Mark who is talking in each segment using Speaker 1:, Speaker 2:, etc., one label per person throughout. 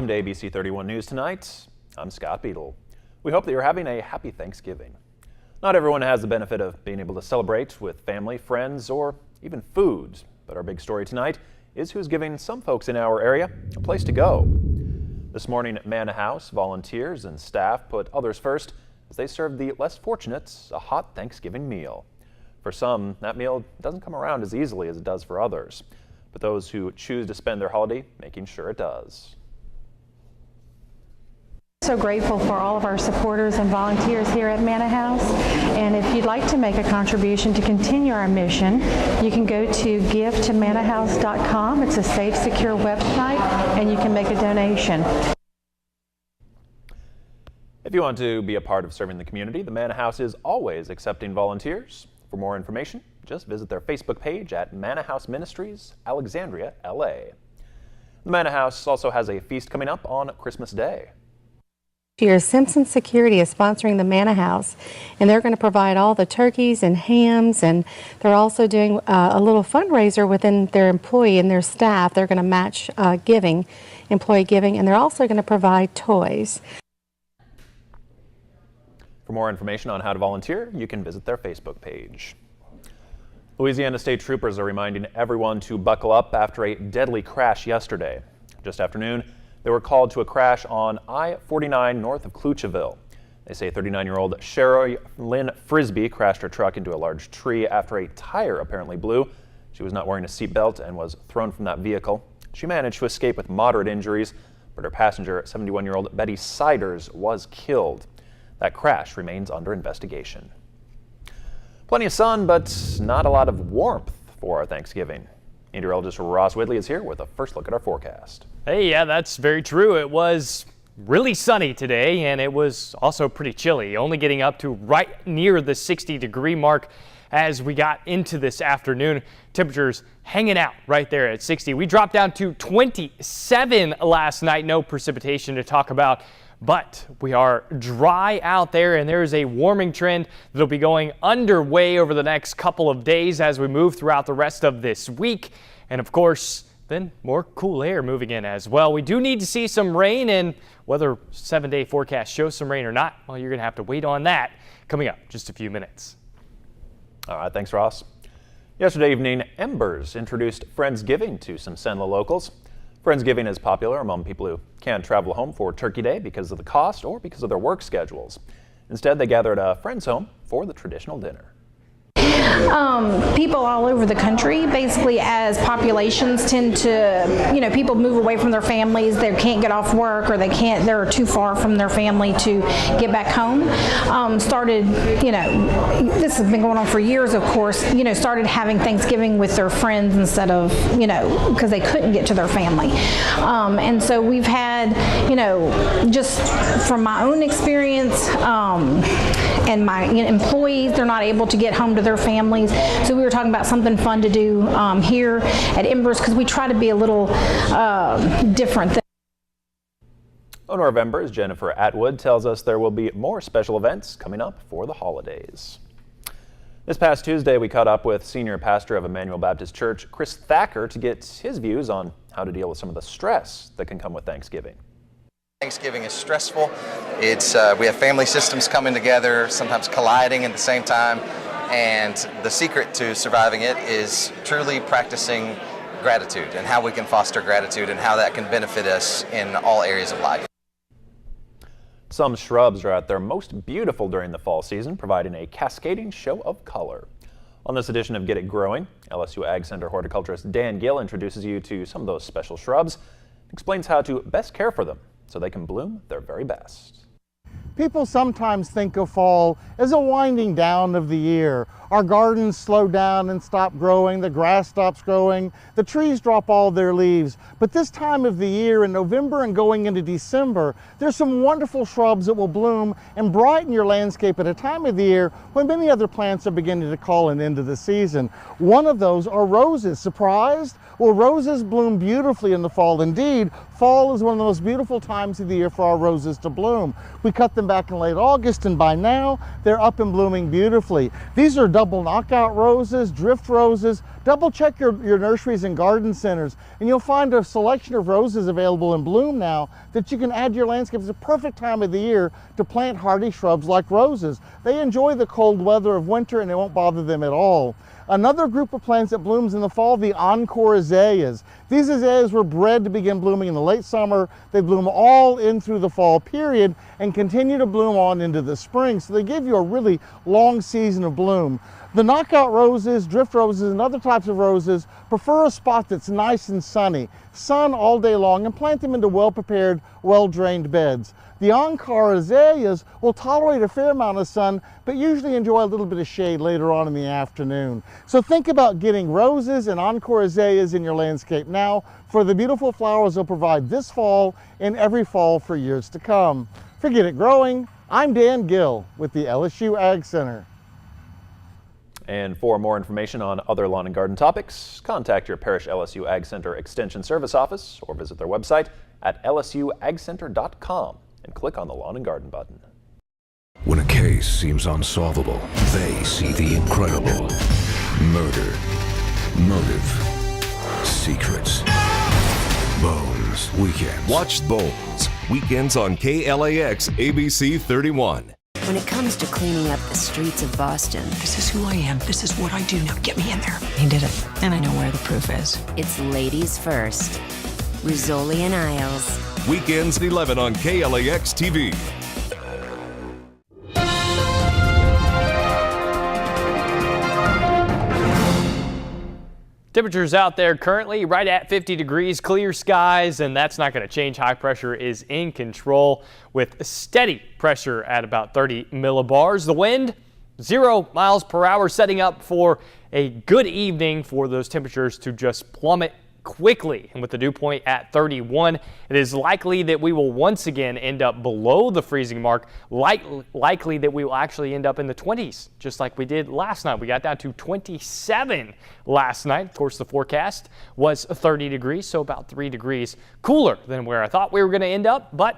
Speaker 1: Welcome to ABC31 News tonight. I'm Scott Beadle. We hope that you're having a happy Thanksgiving. Not everyone has the benefit of being able to celebrate with family, friends, or even food. But our big story tonight is who's giving some folks in our area a place to go. This morning at Manna House, volunteers and staff put others first as they served the less fortunate a hot Thanksgiving meal. For some, that meal doesn't come around as easily as it does for others. But those who choose to spend their holiday making sure it does.
Speaker 2: So grateful for all of our supporters and volunteers here at Manna House, and if you'd like to make a contribution to continue our mission, you can go to givetomanahouse.com. It's a safe, secure website, and you can make a donation.
Speaker 1: If you want to be a part of serving the community, the Manna House is always accepting volunteers. For more information, just visit their Facebook page at Manna House Ministries, Alexandria, LA. The Manna House also has a feast coming up on Christmas Day.
Speaker 3: Year, Simpson Security is sponsoring the Manna House, and they're going to provide all the turkeys and hams, and they're also doing a little fundraiser within their employee and their staff. They're going to match employee giving, and they're also going to provide toys.
Speaker 1: For more information on how to volunteer, you can visit their Facebook page. Louisiana State Troopers are reminding everyone to buckle up after a deadly crash yesterday. Just after noon, they were called to a crash on I-49 north of Clucheville. They say 39-year-old Sherry Lynn Frisbee crashed her truck into a large tree after a tire apparently blew. She was not wearing a seatbelt and was thrown from that vehicle. She managed to escape with moderate injuries, but her passenger, 71-year-old Betty Siders, was killed. That crash remains under investigation. Plenty of sun, but not a lot of warmth for our Thanksgiving. Meteorologist Ross Whitley is here with a first look at our forecast.
Speaker 4: Hey, yeah, that's very true. It was really sunny today, and it was also pretty chilly, only getting up to right near the 60-degree mark as we got into this afternoon. Temperatures hanging out right there at 60. We dropped down to 27 last night. No precipitation to talk about, but we are dry out there, and there is a warming trend that'll be going underway over the next couple of days as we move throughout the rest of this week. And of course, then more cool air moving in as well. We do need to see some rain, and whether 7-day forecast shows some rain or not, well, you're going to have to wait on that coming up just a few minutes.
Speaker 1: All right, thanks, Ross. Yesterday evening, Embers introduced Friendsgiving to some Senla locals. Friendsgiving is popular among people who can't travel home for Turkey Day because of the cost or because of their work schedules. Instead, they gather at a friend's home for the traditional dinner.
Speaker 5: People all over the country, basically, as populations tend to, people move away from their families, they can't get off work, or they're too far from their family to get back home. This has been going on for years, of course, started having Thanksgiving with their friends instead of, because they couldn't get to their family. And so we've had, just from my own experience, and my employees, they're not able to get home to their families. So we were talking about something fun to do here at Embers, because we try to be a little different.
Speaker 1: Owner of Embers, Jennifer Atwood, tells us there will be more special events coming up for the holidays. This past Tuesday, we caught up with senior pastor of Emmanuel Baptist Church, Chris Thacker, to get his views on how to deal with some of the stress that can come with Thanksgiving.
Speaker 6: Thanksgiving is stressful. We have family systems coming together, sometimes colliding at the same time, and the secret to surviving it is truly practicing gratitude and how we can foster gratitude and how that can benefit us in all areas of life.
Speaker 1: Some shrubs are at their most beautiful during the fall season, providing a cascading show of color. On this edition of Get It Growing, LSU Ag Center horticulturist Dan Gill introduces you to some of those special shrubs and explains how to best care for them so they can bloom their very best.
Speaker 7: People sometimes think of fall as a winding down of the year. Our gardens slow down and stop growing, the grass stops growing, the trees drop all their leaves. But this time of the year, in November and going into December, there's some wonderful shrubs that will bloom and brighten your landscape at a time of the year when many other plants are beginning to call an end to the season. One of those are roses. Surprised? Well, roses bloom beautifully in the fall. Indeed, fall is one of the most beautiful times of the year for our roses to bloom. We cut them back in late August, and by now they're up and blooming beautifully. These are double knockout roses, drift roses, Double check your nurseries and garden centers, and you'll find a selection of roses available in bloom now that you can add to your landscape. It's a perfect time of the year to plant hardy shrubs like roses. They enjoy the cold weather of winter and it won't bother them at all. Another group of plants that blooms in the fall, the encore azaleas. These azaleas were bred to begin blooming in the late summer. They bloom all in through the fall period and continue to bloom on into the spring. So they give you a really long season of bloom. The knockout roses, drift roses, and other types of roses prefer a spot that's nice and sunny, sun all day long, and plant them into well-prepared, well-drained beds. The encore azaleas will tolerate a fair amount of sun, but usually enjoy a little bit of shade later on in the afternoon. So think about getting roses and encore azaleas in your landscape now for the beautiful flowers they'll provide this fall and every fall for years to come. For Get It Growing, I'm Dan Gill with the LSU Ag Center.
Speaker 1: And for more information on other lawn and garden topics, contact your Parish LSU Ag Center Extension Service Office or visit their website at lsuagcenter.com and click on the Lawn and Garden button.
Speaker 8: When a case seems unsolvable, they see the incredible. Murder, motive, secrets, Bones Weekends.
Speaker 9: Watch Bones Weekends on KLAX ABC31.
Speaker 10: When it comes to cleaning up the streets of Boston,
Speaker 11: this is who I am. This is what I do. Now get me in there. He did it, and I know where the proof is.
Speaker 10: it's ladies first. Rizzoli and Isles.
Speaker 9: Weekends at 11 on KLAX TV.
Speaker 4: Temperatures out there currently right at 50 degrees, clear skies, and that's not going to change. High pressure is in control with steady pressure at about 30 millibars. The wind, 0 miles per hour, setting up for a good evening for those temperatures to just plummet quickly. And with the dew point at 31, it is likely that we will once again end up below the freezing mark, likely that we will actually end up in the 20s, just like we did last night. We got down to 27 last night. Of course, the forecast was 30 degrees, so about 3 degrees cooler than where I thought we were going to end up, but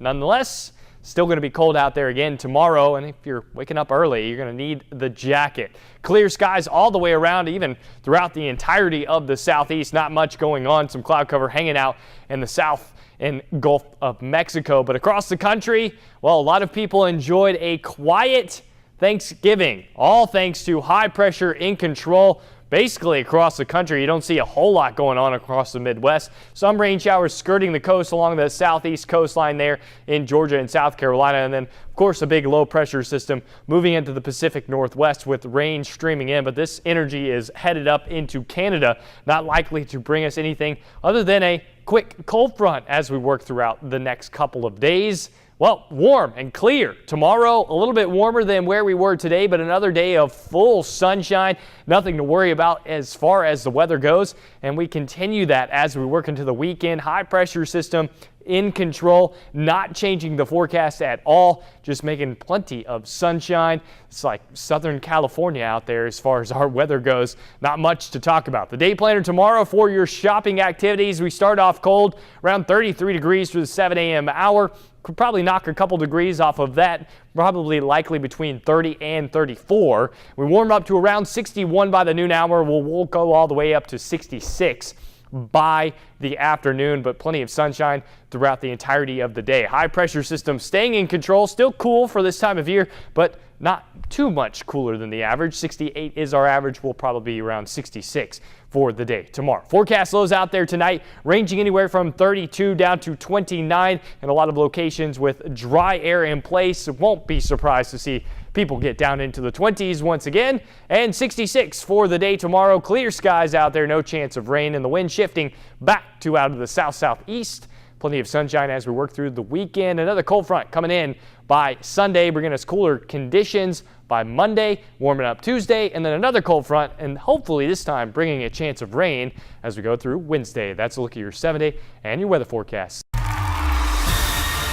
Speaker 4: nonetheless, still going to be cold out there again tomorrow, and if you're waking up early, you're going to need the jacket. Clear skies all the way around, even throughout the entirety of the southeast. Not much going on. Some cloud cover hanging out in the south and Gulf of Mexico. But across the country, well, a lot of people enjoyed a quiet Thanksgiving, all thanks to high pressure in control. Basically across the country, you don't see a whole lot going on across the Midwest. Some rain showers skirting the coast along the southeast coastline there in Georgia and South Carolina. And then, of course, a big low pressure system moving into the Pacific Northwest with rain streaming in. But this energy is headed up into Canada, not likely to bring us anything other than a quick cold front as we work throughout the next couple of days. Well, warm and clear. Tomorrow, a little bit warmer than where we were today, but another day of full sunshine. Nothing to worry about as far as the weather goes. And we continue that as we work into the weekend. High pressure system in control, not changing the forecast at all, just making plenty of sunshine. It's like Southern California out there as far as our weather goes. Not much to talk about. The day planner tomorrow for your shopping activities. We start off cold, around 33 degrees for the 7 a.m. hour. Could probably knock a couple degrees off of that, probably likely between 30 and 34. We warm up to around 61 by the noon hour. We'll go all the way up to 66 by the afternoon, but plenty of sunshine throughout the entirety of the day. High pressure system staying in control, still cool for this time of year, but not too much cooler than the average. 68 is our average. We'll probably be around 66 for the day tomorrow. Forecast lows out there tonight ranging anywhere from 32 down to 29 in a lot of locations with dry air in place. Won't be surprised to see people get down into the 20s once again, and 66 for the day tomorrow. Clear skies out there, no chance of rain, and the wind shifting back to out of the south-southeast. Plenty of sunshine as we work through the weekend. Another cold front coming in by Sunday, bringing us cooler conditions by Monday, warming up Tuesday, and then another cold front, and hopefully this time bringing a chance of rain as we go through Wednesday. That's a look at your 7-day and your weather forecast.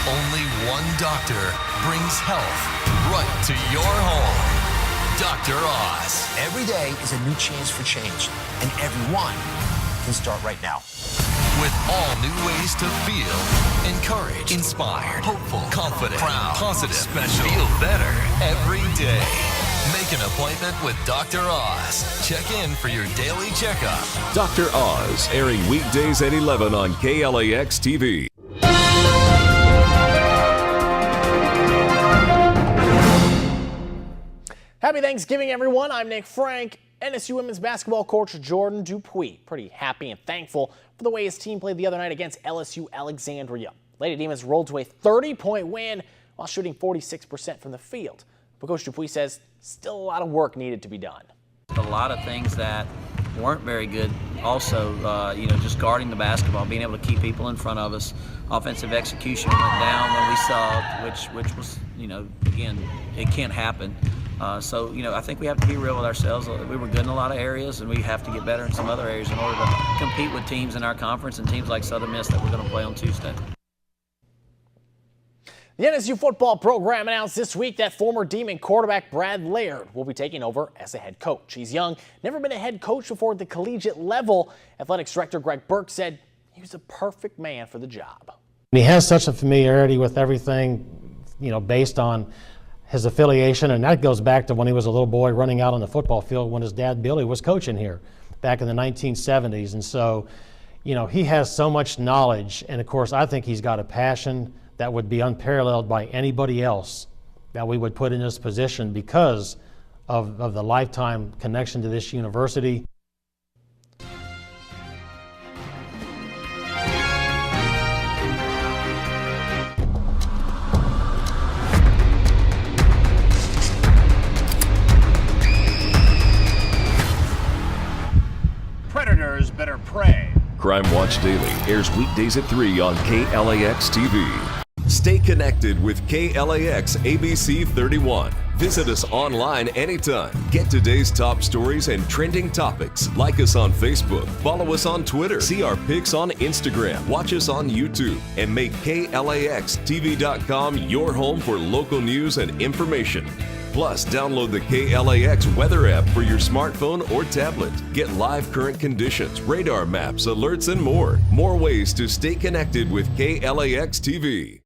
Speaker 12: Only one doctor brings health right to your home. Dr. Oz.
Speaker 13: Every day is a new chance for change, and everyone can start right now.
Speaker 12: With all new ways to feel encouraged, inspired, hopeful, confident, proud, positive, special. Feel better every day. Make an appointment with Dr. Oz. Check in for your daily checkup.
Speaker 9: Dr. Oz, airing weekdays at 11 on KLAX TV.
Speaker 14: Happy Thanksgiving, everyone. I'm Nick Frank. NSU women's basketball coach Jordan Dupuis pretty happy and thankful for the way his team played the other night against LSU Alexandria. Lady Demons rolled to a 30-point win while shooting 46% from the field. But Coach Dupuis says still a lot of work needed to be done.
Speaker 15: A lot of things that weren't very good. Also, just guarding the basketball, being able to keep people in front of us. Offensive execution went down when we saw, which was, again, it can't happen. I think we have to be real with ourselves. We were good in a lot of areas, and we have to get better in some other areas in order to compete with teams in our conference and teams like Southern Miss that we're going to play on Tuesday.
Speaker 14: The NSU football program announced this week that former Demon quarterback Brad Laird will be taking over as a head coach. He's young, never been a head coach before at the collegiate level. Athletics director Greg Burke said he was a perfect man for the job.
Speaker 16: He has such a familiarity with everything, based on his affiliation, and that goes back to when he was a little boy running out on the football field when his dad Billy was coaching here back in the 1970s. And so, he has so much knowledge, and of course I think he's got a passion that would be unparalleled by anybody else that we would put in this position because of the lifetime connection to this university.
Speaker 17: Predators better pray.
Speaker 9: Crime Watch Daily airs weekdays at 3 on KLAX TV. Stay connected with KLAX ABC31. Visit us online anytime. Get today's top stories and trending topics. Like us on Facebook. Follow us on Twitter. See our pics on Instagram. Watch us on YouTube. And make KLAXTV.com your home for local news and information. Plus, download the KLAX weather app for your smartphone or tablet. Get live current conditions, radar maps, alerts, and more. More ways to stay connected with KLAX TV.